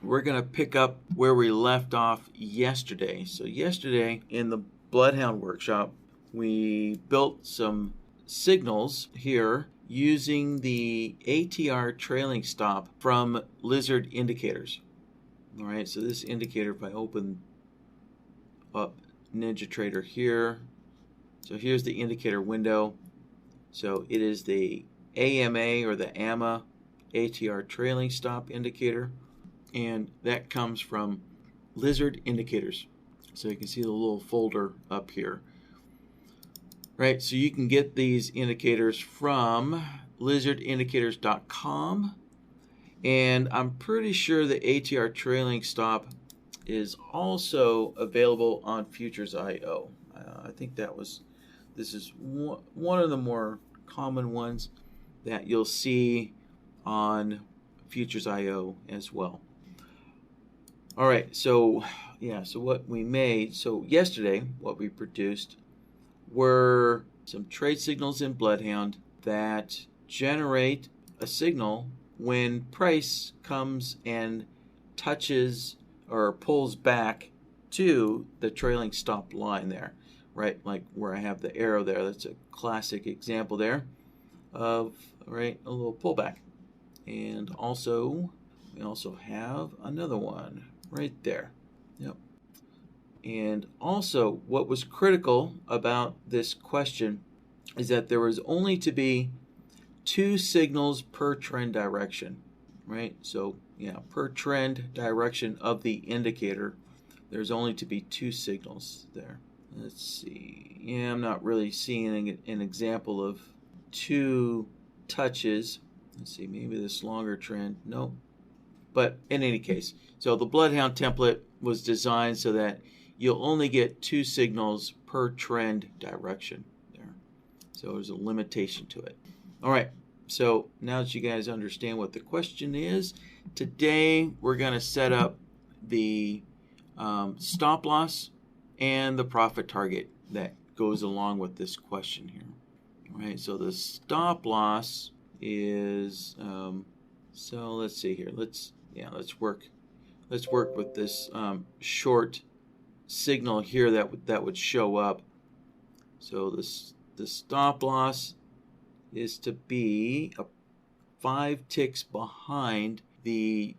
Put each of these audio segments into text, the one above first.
we're going to pick up where we left off yesterday. So yesterday in the BloodHound workshop, we built some signals here using the ATRTrailingStop from Lizard indicators. All right, so this indicator, if I open up NinjaTrader here, so here's the indicator window. So it is the AMA or the AMA ATRTrailingStop indicator, and that comes from Lizard indicators. So you can see the little folder up here. Right, so you can get these indicators from lizardindicators.com, and I'm pretty sure the ATRTrailingStop is also available on Futures.io. I think this is one of the more common ones that you'll see on Futures.io as well. All right, so yeah, so what we made, so yesterday what we produced were some trade signals in BloodHound that generate a signal when price comes and touches or pulls back to the trailing stop line there, right? Like where I have the arrow there. That's a classic example there of, right, a little pullback. And also, we also have another one right there. Yep. And also, what was critical about this question is that there was only to be 2 signals per trend direction, right? So, yeah, per trend direction of the indicator, there's only to be 2 signals there. Let's see. Yeah, I'm not really seeing an example of 2 touches. Let's see, maybe this longer trend. Nope. But in any case, so the BloodHound template was designed so that you'll only get 2 signals per trend direction there. So there's a limitation to it. All right, so now that you guys understand what the question is, today we're going to set up the stop loss and the profit target that goes along with this question here. All right, so the stop loss is, so let's see here. Let's work with this short signal here that would show up. So the stop loss is to be 5 ticks behind the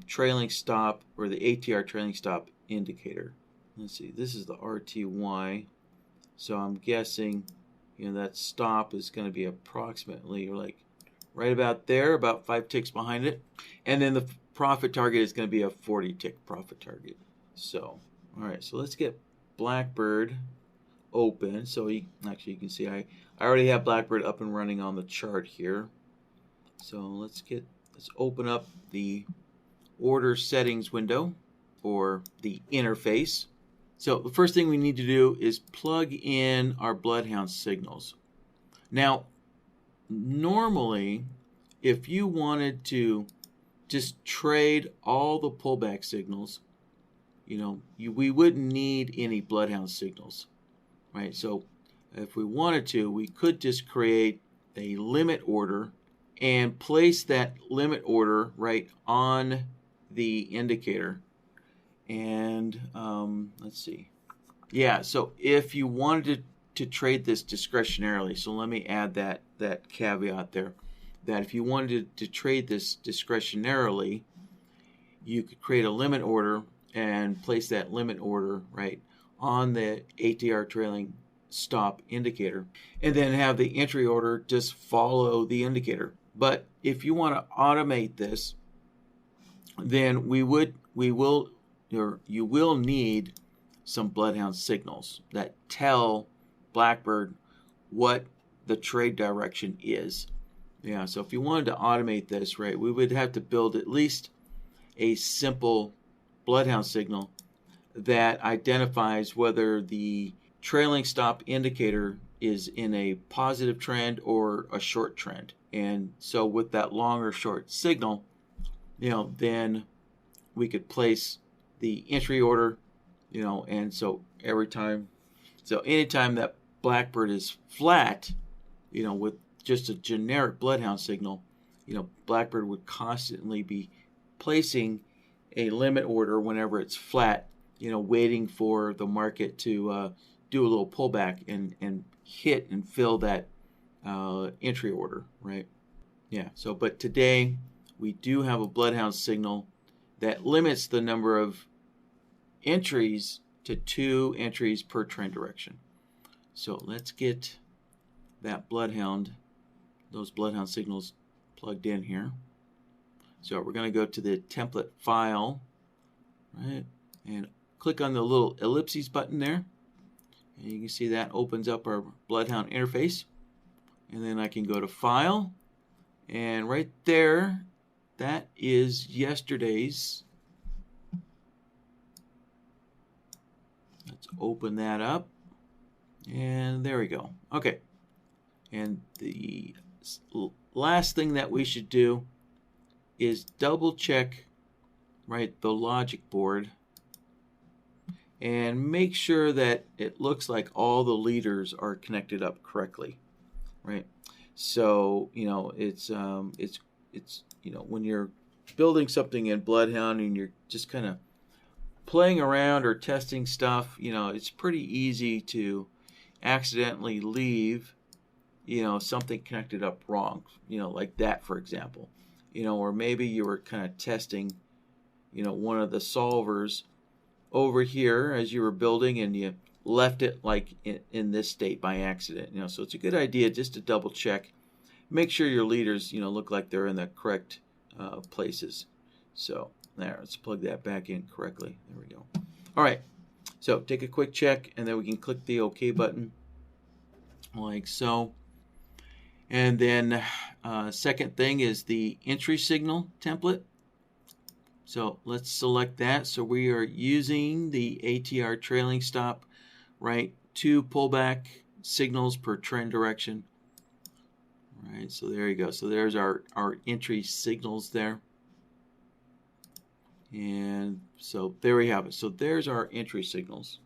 trailing stop or the ATR trailing stop indicator. Let's see, this is the RTY, so I'm guessing that stop is going to be approximately like right about there, about 5 ticks behind it, and then the profit target is going to be a 40 tick profit target. So all right, so let's get BlackBird open. So you can see I already have BlackBird up and running on the chart here. So let's open up the order settings window or the interface. So the first thing we need to do is plug in our BloodHound signals. Now, normally, if you wanted to just trade all the pullback signals, we wouldn't need any BloodHound signals, right? So if we wanted to, we could just create a limit order and place that limit order right on the indicator. And let's see. Yeah, so if you wanted to trade this discretionarily, so let me add that caveat there, that if you wanted to trade this discretionarily, you could create a limit order and place that limit order right on the ATR trailing stop indicator, and then have the entry order just follow the indicator. But if you want to automate this, then you will need some BloodHound signals that tell BlackBird what the trade direction is. Yeah, so if you wanted to automate this, right, we would have to build at least a simple BloodHound signal that identifies whether the trailing stop indicator is in a positive trend or a short trend. And so with that long or short signal, then we could place the entry order, and so anytime that BlackBird is flat, with just a generic BloodHound signal, BlackBird would constantly be placing a limit order whenever it's flat, waiting for the market to do a little pullback and hit and fill that entry order, right? Yeah, so but today we do have a BloodHound signal that limits the number of entries to 2 entries per trend direction. So let's get that BloodHound, those BloodHound signals plugged in here. So we're going to go to the template file, right, and click on the little ellipses button there. And you can see that opens up our BloodHound interface. And then I can go to File, and right there, that is yesterday's. Let's open that up, and there we go. Okay, and the last thing that we should do is double check, right, the logic board and make sure that it looks like all the leaders are connected up correctly, right? So it's when you're building something in BloodHound and you're just kind of playing around or testing stuff, it's pretty easy to accidentally leave something connected up wrong, like that, for example, or maybe you were kind of testing one of the solvers over here as you were building and you left it like in this state by accident. So it's a good idea just to double check, make sure your leaders look like they're in the correct places. So there, let's plug that back in correctly. There we go. All right, so take a quick check and then we can click the OK button like so. And then second thing is the entry signal template. So let's select that. So we are using the ATRTrailingStop, right? 2 pullback signals per trend direction. All right, so there you go. So there's our entry signals there. And so there we have it. So there's our entry signals.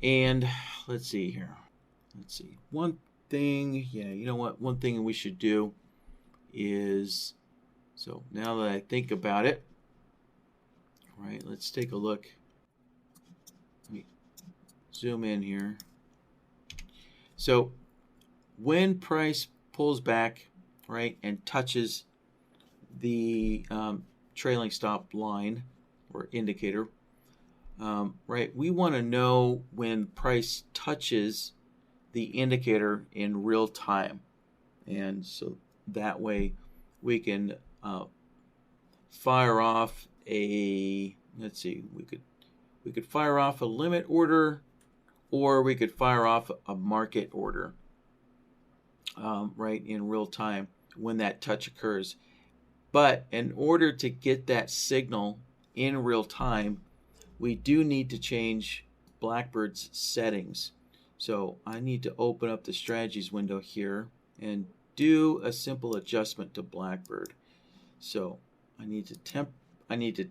And let's see here. Let's see. One thing, one thing we should do is, so now that I think about it, right, let's take a look. Let me zoom in here. So when price pulls back, right, and touches the trailing stop line or indicator, right, we want to know when price touches the indicator in real time, and so that way we can fire off a, let's see, we could fire off a limit order, or we could fire off a market order, right, in real time when that touch occurs. But in order to get that signal in real time, we do need to change BlackBird's settings. So I need to open up the strategies window here and do a simple adjustment to BlackBird. So I need to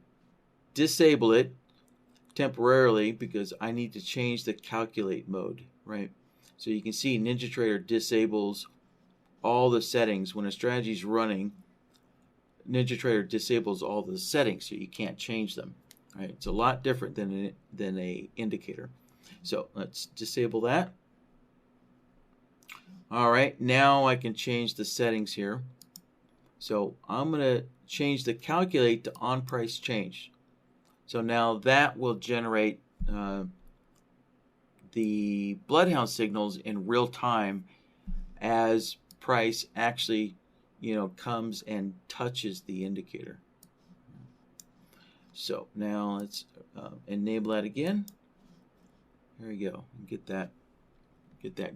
disable it temporarily because I need to change the calculate mode, right? So you can see NinjaTrader disables all the settings when a strategy is running. NinjaTrader disables all the settings, so you can't change them. Right? It's a lot different than a indicator. So let's disable that. All right, now I can change the settings here. So I'm going to change the calculate to on price change. So now that will generate the BloodHound signals in real time as price actually comes and touches the indicator. So now let's enable that again. There we go. Get that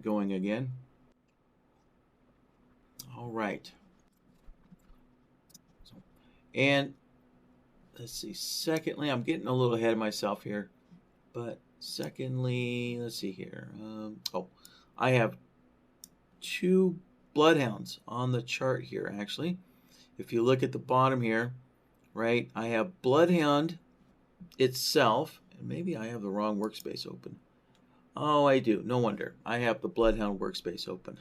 going again. All right. So, and let's see. Secondly, I'm getting a little ahead of myself here, but secondly, let's see here. I have 2 BloodHounds on the chart here, actually. If you look at the bottom here, right, I have BloodHound itself, and maybe I have the wrong workspace open. Oh, I do. No wonder. I have the BloodHound workspace open.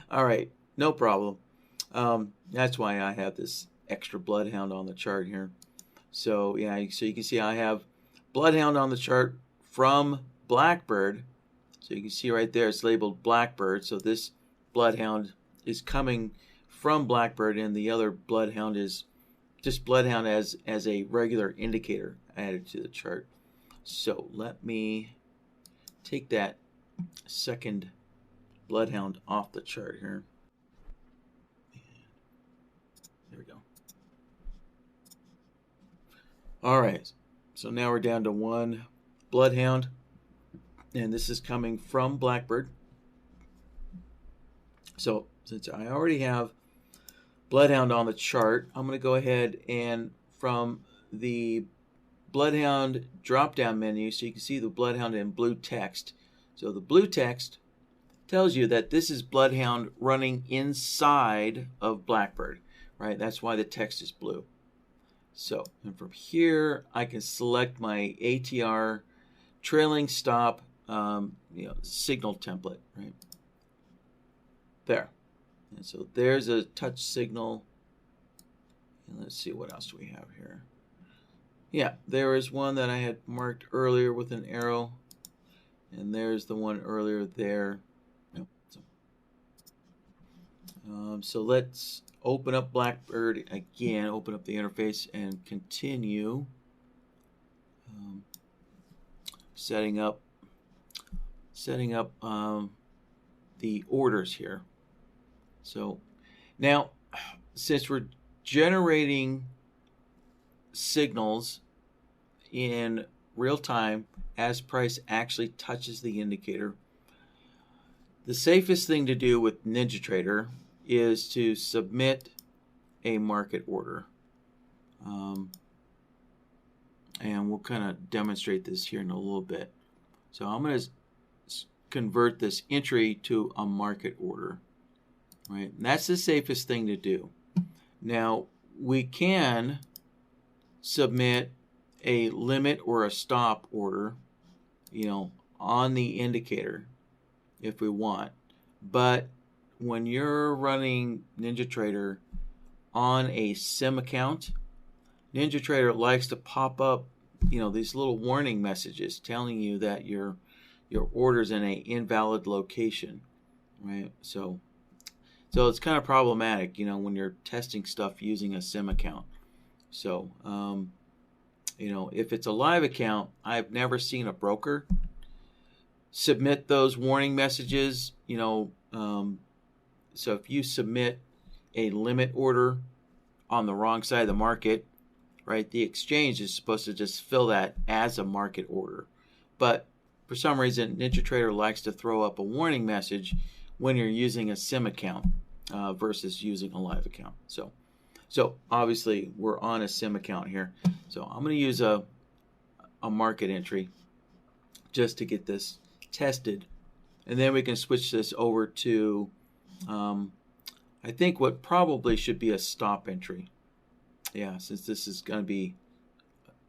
All right, no problem. That's why I have this extra BloodHound on the chart here. So yeah, so you can see I have BloodHound on the chart from BlackBird. So you can see right there it's labeled BlackBird. So this BloodHound is coming from BlackBird, and the other BloodHound is just BloodHound as a regular indicator added to the chart. So let me take that second BloodHound off the chart here. There we go. All right, so now we're down to one BloodHound, and this is coming from BlackBird. So since I already have BloodHound on the chart, I'm going to go ahead and from the BloodHound drop-down menu, so you can see the BloodHound in blue text. So the blue text tells you that this is BloodHound running inside of BlackBird, right? That's why the text is blue. So, and from here, I can select my ATR trailing stop, signal template, right? There. And so there's a touch signal. And let's see, what else do we have here? Yeah, there is one that I had marked earlier with an arrow. And there's the one earlier there. So let's open up BlackBird again, open up the interface and continue setting up the orders here. So now, since we're generating signals in real time as price actually touches the indicator, the safest thing to do with NinjaTrader is to submit a market order. And we'll kind of demonstrate this here in a little bit. So I'm going to convert this entry to a market order. Right? And that's the safest thing to do. Now, we can submit a limit or a stop order, on the indicator if we want. But when you're running NinjaTrader on a sim account, NinjaTrader likes to pop up, these little warning messages telling you that your order's in an invalid location, right? So it's kind of problematic, when you're testing stuff using a sim account. So, if it's a live account, I've never seen a broker submit those warning messages, so if you submit a limit order on the wrong side of the market, right, the exchange is supposed to just fill that as a market order. But for some reason, NinjaTrader likes to throw up a warning message when you're using a sim account versus using a live account. So obviously we're on a sim account here. So I'm going to use a market entry just to get this tested. And then we can switch this over to, I think what probably should be a stop entry. Yeah, since this is going to be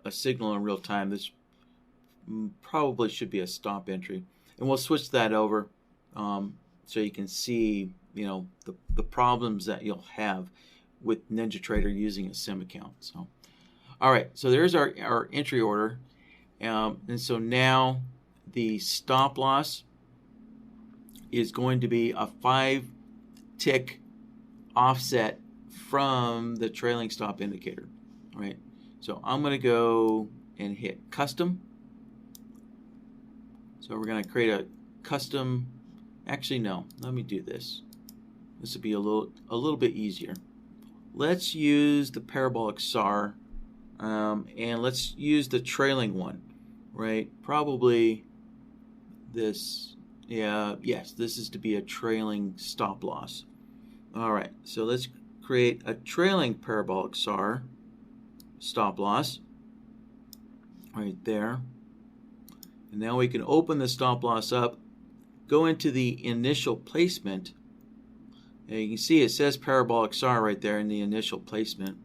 a signal in real time, this probably should be a stop entry. And we'll switch that over so you can see, the problems that you'll have with NinjaTrader using a sim account. So, all right, so there's our entry order. And so now the stop loss is going to be a 5-tick offset from the trailing stop indicator. All right, so I'm going to go and hit custom. So we're going to create a custom. Actually, no, let me do this. This will be a little bit easier. Let's use the parabolic SAR, and let's use the trailing one, right? Probably this. Yeah, yes, this is to be a trailing stop loss. All right, so let's create a trailing parabolic SAR stop loss right there. And now we can open the stop loss up, go into the initial placement. And you can see it says parabolic SAR right there in the initial placement.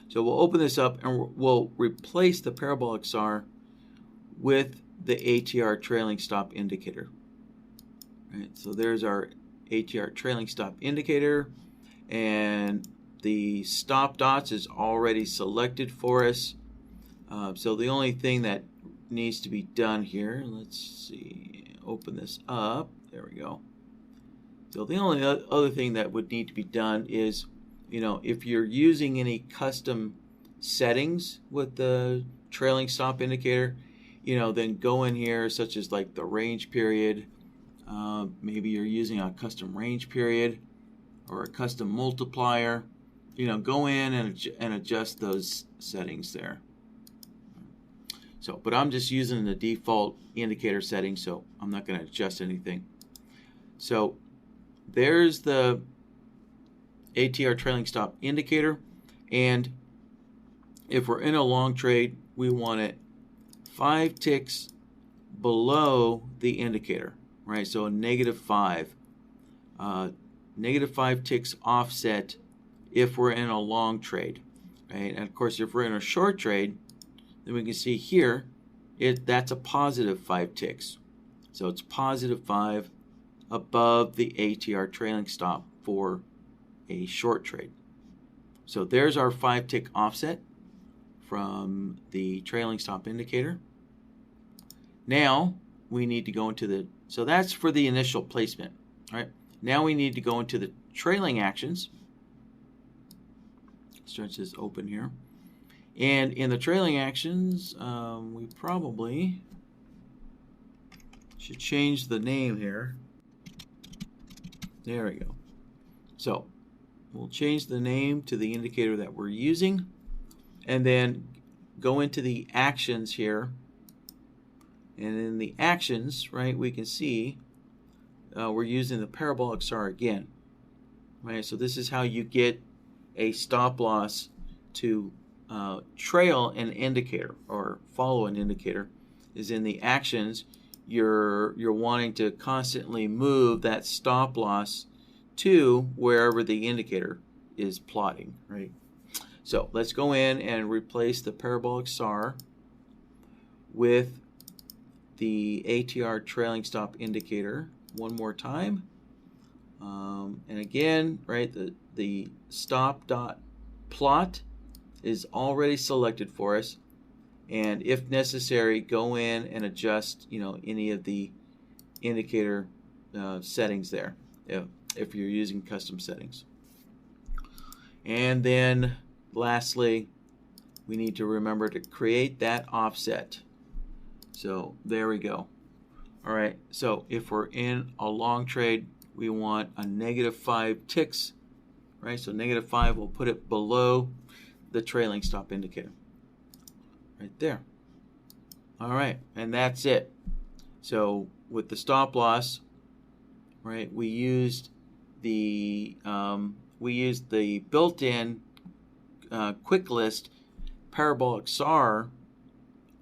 So we'll open this up and we'll replace the parabolic SAR with the ATR trailing stop indicator. Right, so there's our ATR trailing stop indicator, and the stop dots is already selected for us. So the only thing that needs to be done here, let's see, open this up. There we go. So the only other thing that would need to be done is, if you're using any custom settings with the trailing stop indicator, then go in here, such as like the range period. Maybe you're using a custom range period or a custom multiplier. Go in and adjust those settings there. So, but I'm just using the default indicator setting, so I'm not going to adjust anything. So there's the ATR trailing stop indicator, and if we're in a long trade, we want it 5 ticks below the indicator, right? So a -5, -5 ticks offset if we're in a long trade, right? And of course, if we're in a short trade, then we can see here that's a +5 ticks. So it's +5 above the ATR trailing stop for a short trade. So there's our 5 tick offset from the trailing stop indicator. Now we need to go into so that's for the initial placement, right? Now we need to go into the trailing actions. Stretch this open here. And in the trailing actions, we probably should change the name here. There we go. So we'll change the name to the indicator that we're using, and then go into the actions here. And in the actions, right, we can see we're using the parabolic SAR again. Right, so this is how you get a stop loss to trail an indicator or follow an indicator. Is in the actions, you're wanting to constantly move that stop loss to wherever the indicator is plotting, right? So let's go in and replace the parabolic SAR with the ATR trailing stop indicator one more time. And again, right, the stop dot plot is already selected for us, and if necessary, go in and adjust any of the indicator settings there if you're using custom settings. And then lastly, we need to remember to create that offset. So there we go. All right, so if we're in a long trade, we want a -5 ticks, right? So -5, we'll put it below the trailing stop indicator right there. All right, and that's it. So with the stop loss, right, we used the built-in quick list parabolic SAR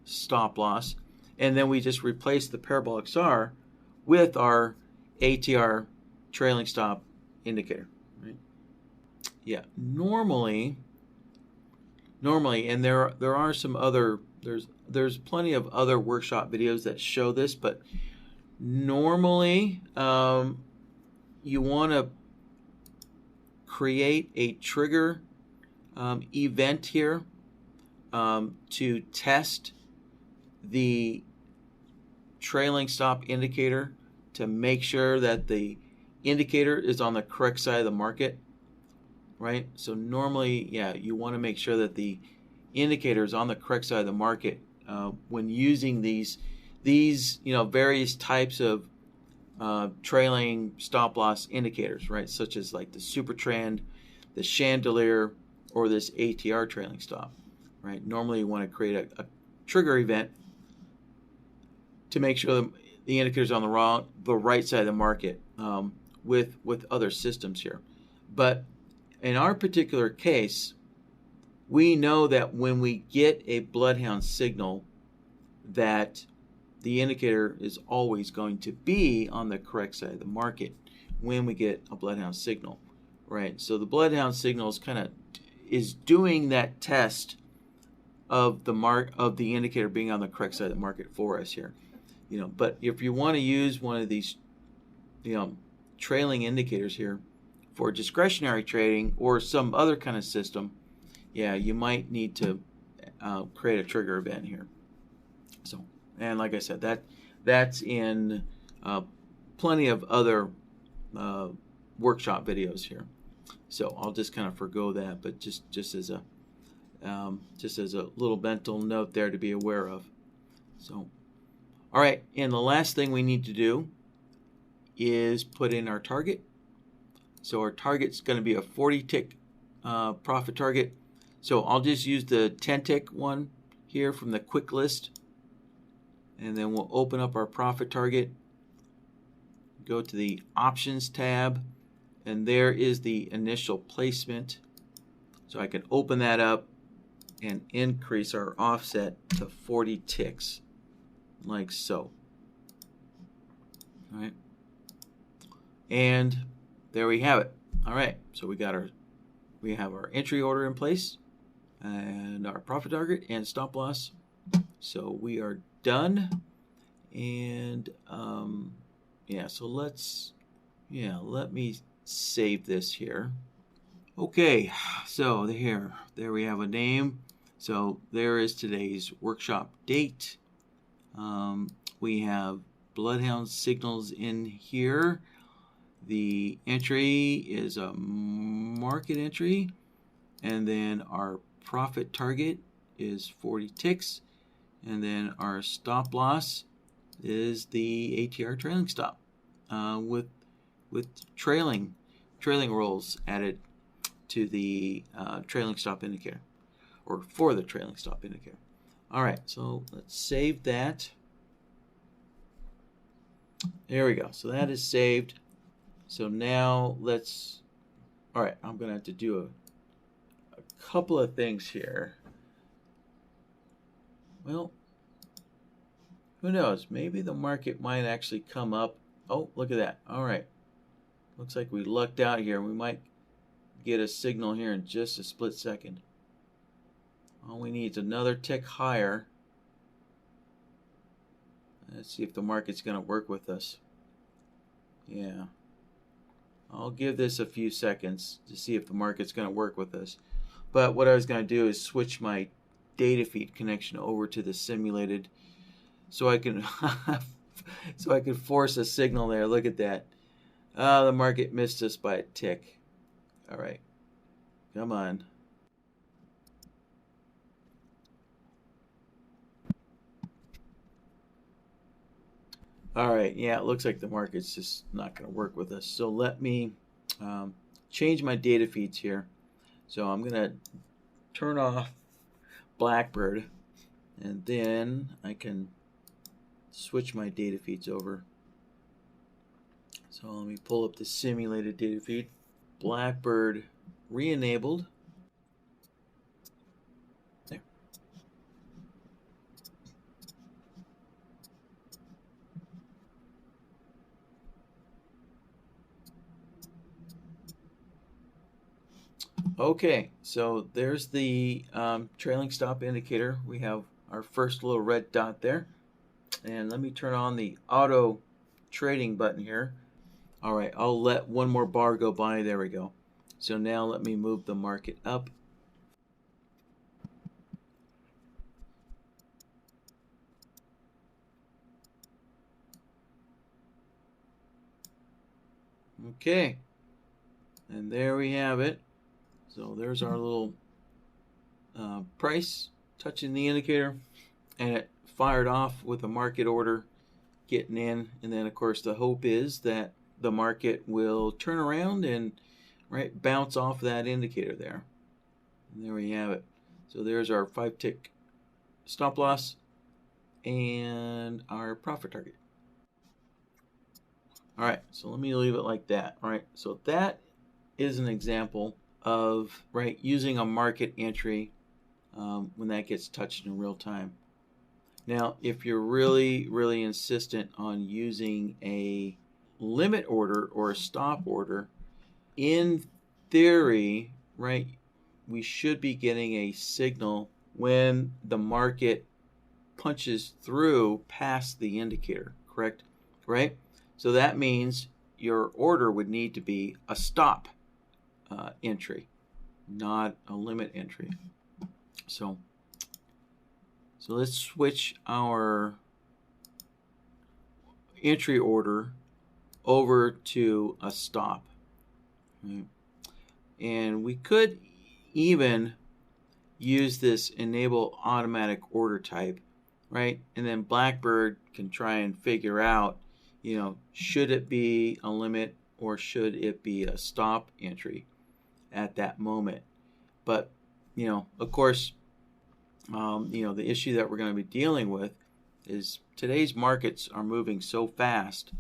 stop loss, and then we just replaced the parabolic SAR with our ATR trailing stop indicator, right? Yeah, normally, and there are some other, there's plenty of other workshop videos that show this, but normally you want to create a trigger event here to test the trailing stop indicator to make sure that the indicator is on the correct side of the market, right? So normally, yeah, you want to make sure that the indicator is on the correct side of the market when using these various types of trailing stop loss indicators, right? Such as like the super trend, the chandelier, or this ATR trailing stop, right? Normally you want to create a trigger event to make sure the indicator is on the right side of the market with other systems here. But in our particular case, we know that when we get a BloodHound signal, that the indicator is always going to be on the correct side of the market when we get a BloodHound signal, right? So the BloodHound signal is doing that test of the indicator being on the correct side of the market for us here. But if you want to use one of these trailing indicators here for discretionary trading or some other kind of system, yeah, you might need to create a trigger event here. So, and like I said, that's in plenty of other workshop videos here. So I'll just kind of forgo that, but just as a little mental note there to be aware of. So, all right, and the last thing we need to do is put in our target. So our target's going to be a 40 tick profit target. So I'll just use the 10 tick one here from the quick list, and then we'll open up our profit target, go to the options tab, and there is the initial placement. So I can open that up and increase our offset to 40 ticks, like so. All right, and there we have it. All right, so we have our entry order in place, and our profit target and stop loss. So we are done. And yeah, so let me save this here. Okay, so there we have a name. So there is today's workshop date. We have BloodHound signals in here. The entry is a market entry, and then our profit target is 40 ticks, and then our stop loss is the ATR trailing stop with trailing rolls added to the trailing stop indicator, or for the trailing stop indicator. All right, so let's save that. There we go. So that is saved. So now all right, I'm going to have to do a couple of things here. Well, who knows? Maybe the market might actually come up. Oh, look at that. All right. Looks like we lucked out here. We might get a signal here in just a split second. All we need is another tick higher. Let's see if the market's going to work with us. Yeah. I'll give this a few seconds to see if the market's going to work with us. But what I was going to do is switch my data feed connection over to the simulated, so I can force a signal there. Look at that. The market missed us by a tick. All right, come on. All right, yeah, it looks like the market's just not going to work with us. So let me change my data feeds here. So I'm going to turn off BlackBird, and then I can switch my data feeds over. So let me pull up the simulated data feed. BlackBird re-enabled. There. Okay, so there's the trailing stop indicator. We have our first little red dot there. And let me turn on the auto trading button here. All right, I'll let one more bar go by. There we go. So now let me move the market up. Okay, and there we have it. So there's our little price touching the indicator, and it fired off with a market order getting in. And then of course the hope is that the market will turn around and bounce off that indicator there. And there we have it. So there's our 5 tick stop loss and our profit target. All right, so let me leave it like that. All right, so that is an example of using a market entry when that gets touched in real time. Now, if you're really insistent on using a limit order or a stop order, in theory, we should be getting a signal when the market punches through past the indicator, correct? So that means your order would need to be a stop entry, not a limit entry. So So let's switch our entry order over to a stop. Right? And we could even use this enable automatic order type, right? And then BlackBird can try and figure out, should it be a limit or should it be a stop entry at that moment. But, of course, the issue that we're going to be dealing with is today's markets are moving so fast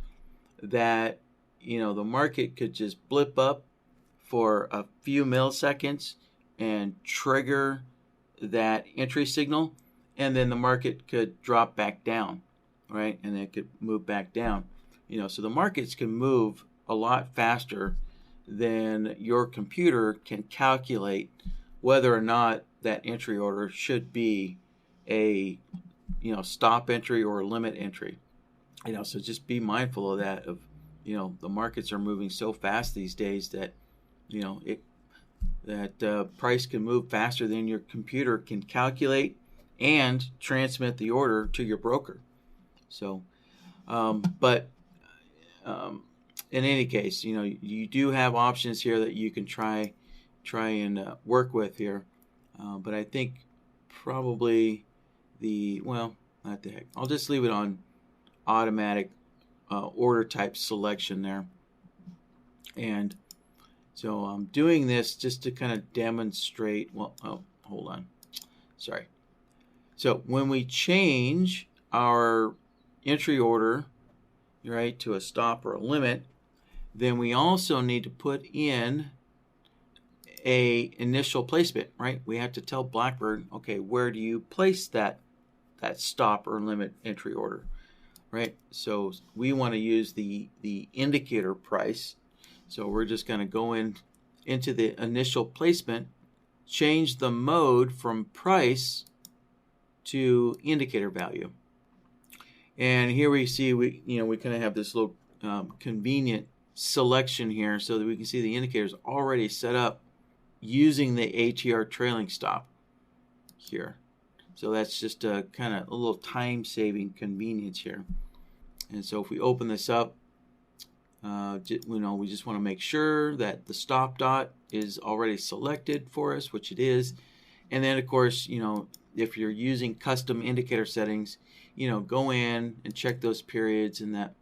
that, the market could just blip up for a few milliseconds and trigger that entry signal, and then the market could drop back down, right? And it could move back down. So the markets can move a lot faster than your computer can calculate whether or not that entry order should be a stop entry or a limit entry. So just be mindful of that. The markets are moving so fast these days that price can move faster than your computer can calculate and transmit the order to your broker. So, but in any case, you do have options here that you can try and work with here. But I think probably not the heck. I'll just leave it on automatic order type selection there. And so I'm doing this just to kind of demonstrate. Hold on. Sorry. So when we change our entry order, right, to a stop or a limit, then we also need to put in a initial placement, right? We have to tell BlackBird, okay, where do you place that stop or limit entry order, right? So we want to use the indicator price. So we're just going to go into the initial placement, change the mode from price to indicator value. And here we see we kind of have this little convenient selection here so that we can see the indicators already set up using the ATRTrailingStop here. So that's just a kind of a little time-saving convenience here. And so if we open this up, we just want to make sure that the stop dot is already selected for us, which it is. And then, of course, if you're using custom indicator settings, go in and check those periods and that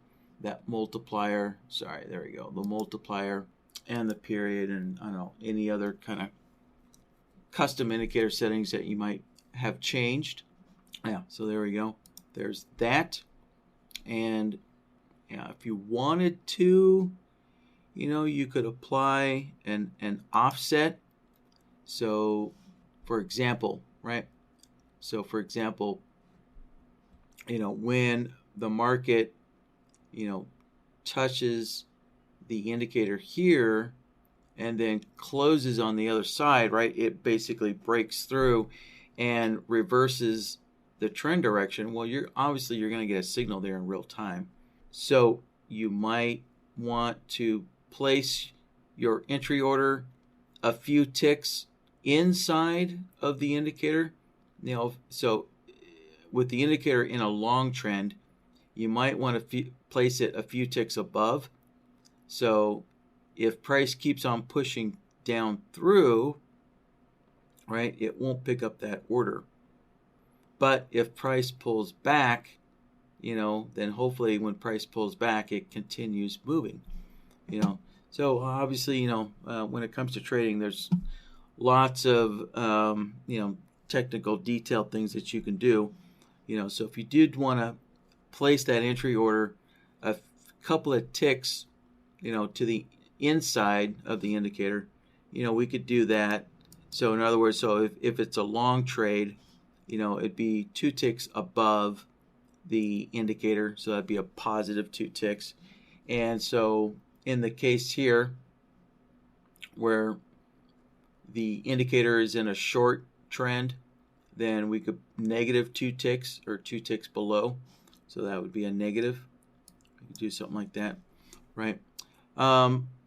multiplier. Sorry, there we go. The multiplier and the period, and I don't know, any other kind of custom indicator settings that you might have changed. Yeah, so there we go. There's that. And if you wanted to, you could apply an offset. So, for example, right? So, for example, when the market, touches the indicator here and then closes on the other side, right? It basically breaks through and reverses the trend direction. Well, you're going to get a signal there in real time. So you might want to place your entry order a few ticks inside of the indicator. So with the indicator in a long trend, you might want to place it a few ticks above. So if price keeps on pushing down through, right, it won't pick up that order. But if price pulls back, then hopefully when price pulls back, it continues moving. So obviously, when it comes to trading, there's lots of technical detailed things that you can do. So if you did want to place that entry order a couple of ticks, to the inside of the indicator, we could do that. So in other words, so if it's a long trade, it'd be 2 ticks above the indicator, so that'd be a positive 2 ticks. And so in the case here where the indicator is in a short trend, then we could negative 2 ticks or 2 ticks below. So that would be a negative. We could do something like that, right?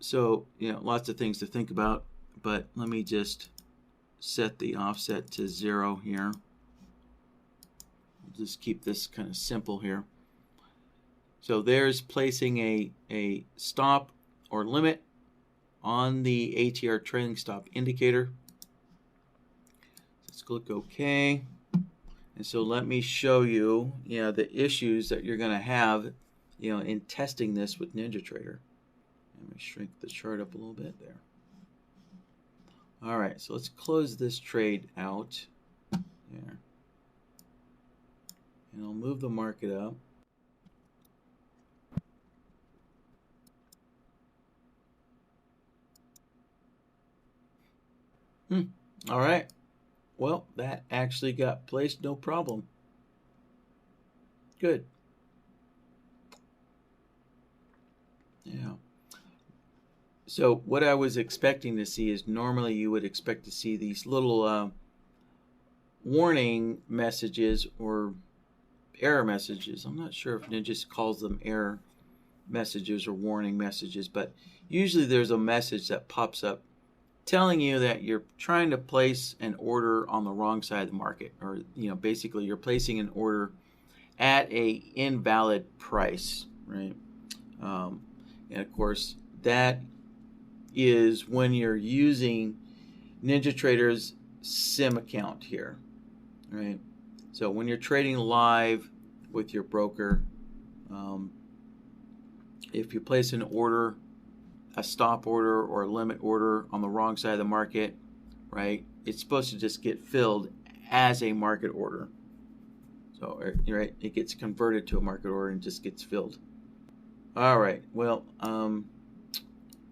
So, lots of things to think about, but let me just set the offset to 0 here. just keep this kind of simple here. So there's placing a stop or limit on the ATR trailing stop indicator. Let's click OK. And so let me show you, the issues that you're going to have, in testing this with NinjaTrader. Let me shrink the chart up a little bit there. All right, so let's close this trade out there. And I'll move the market up. All right. Well, that actually got placed, no problem. Good. Yeah. So what I was expecting to see is normally you would expect to see these little warning messages or error messages. I'm not sure if Ninja calls them error messages or warning messages, but usually there's a message that pops up telling you that you're trying to place an order on the wrong side of the market, or basically you're placing an order at a invalid price, right? And of course that is when you're using NinjaTrader's sim account here, right? So when you're trading live with your broker, if you place an order, a stop order or a limit order on the wrong side of the market, right, it's supposed to just get filled as a market order. So, right, it gets converted to a market order and just gets filled. All right, well,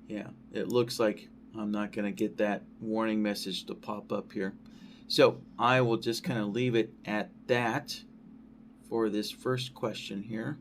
yeah, it looks like I'm not going to get that warning message to pop up here. So I will just kind of leave it at that for this first question here.